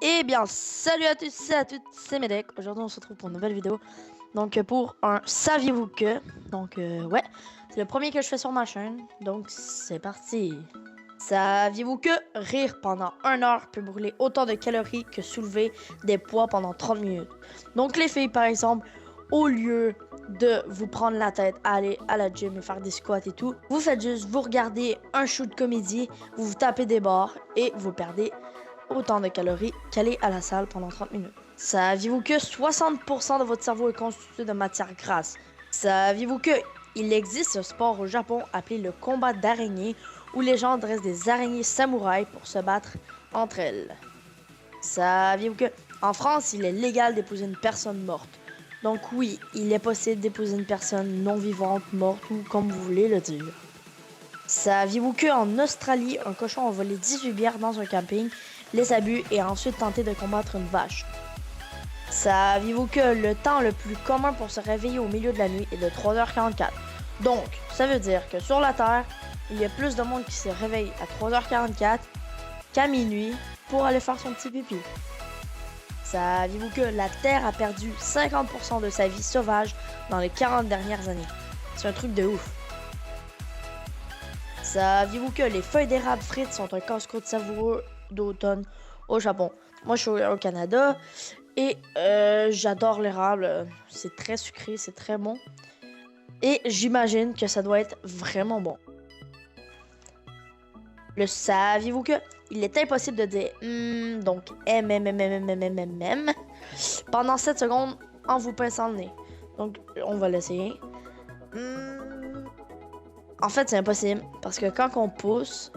Eh bien, salut à tous et à toutes, c'est Medek. Aujourd'hui, on se retrouve pour une nouvelle vidéo. Donc, pour un saviez-vous que. Donc, ouais, c'est le premier que je fais sur ma chaîne. Donc, c'est parti. Saviez-vous que rire pendant 1 heure peut brûler autant de calories que soulever des poids pendant 30 minutes? Donc, les filles, par exemple, au lieu de vous prendre la tête à aller à la gym et faire des squats et tout, vous faites juste vous regarder un show de comédie, vous vous tapez des barres et vous perdez autant de calories qu'aller à la salle pendant 30 minutes. Saviez-vous que 60% de votre cerveau est constitué de matière grasse? Saviez-vous que il existe un sport au Japon appelé le combat d'araignées où les gens dressent des araignées samouraïs pour se battre entre elles? Saviez-vous que en France, il est légal d'épouser une personne morte? Donc oui, il est possible d'épouser une personne non vivante, morte ou comme vous voulez le dire. Saviez-vous qu'en Australie, un cochon a volé 18 bières dans un camping, les a bu et a ensuite tenté de combattre une vache? Saviez-vous que le temps le plus commun pour se réveiller au milieu de la nuit est de 3h44? Donc, ça veut dire que sur la Terre, il y a plus de monde qui se réveille à 3h44 qu'à minuit pour aller faire son petit pipi. Saviez-vous que la Terre a perdu 50% de sa vie sauvage dans les 40 dernières années? C'est un truc de ouf. Saviez-vous que les feuilles d'érable frites sont un casse-croûte savoureux d'automne au Japon? Moi, je suis au Canada et j'adore l'érable. C'est très sucré, c'est très bon. Et j'imagine que ça doit être vraiment bon. Le saviez-vous que il est impossible de dire donc pendant 7 secondes en vous pinçant le nez. Donc, on va l'essayer. En fait, c'est impossible parce que quand on pousse,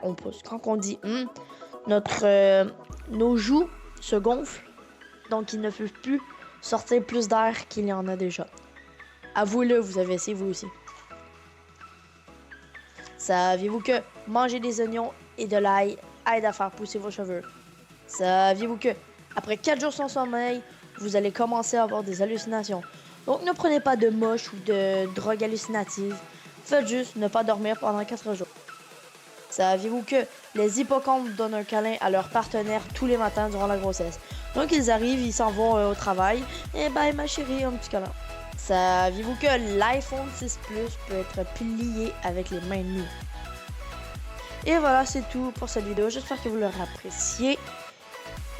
on pousse. Quand on dit nos joues se gonflent, donc il ne peut plus sortir plus d'air qu'il y en a déjà. Avouez-le, vous avez essayé vous aussi. Saviez-vous que manger des oignons et de l'ail aide à faire pousser vos cheveux? Saviez-vous que après 4 jours sans sommeil, vous allez commencer à avoir des hallucinations? Donc ne prenez pas de moche ou de drogue hallucinative. Faites juste ne pas dormir pendant 4 jours. Saviez-vous que les hippocampes donnent un câlin à leur partenaire tous les matins durant la grossesse? Donc ils arrivent, ils s'en vont au travail. Et bye ma chérie, un petit câlin. Saviez-vous que l'iPhone 6 Plus peut être plié avec les mains nues? Et voilà, c'est tout pour cette vidéo. J'espère que vous l'aurez apprécié.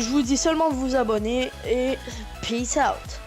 Je vous dis seulement de vous abonner et peace out.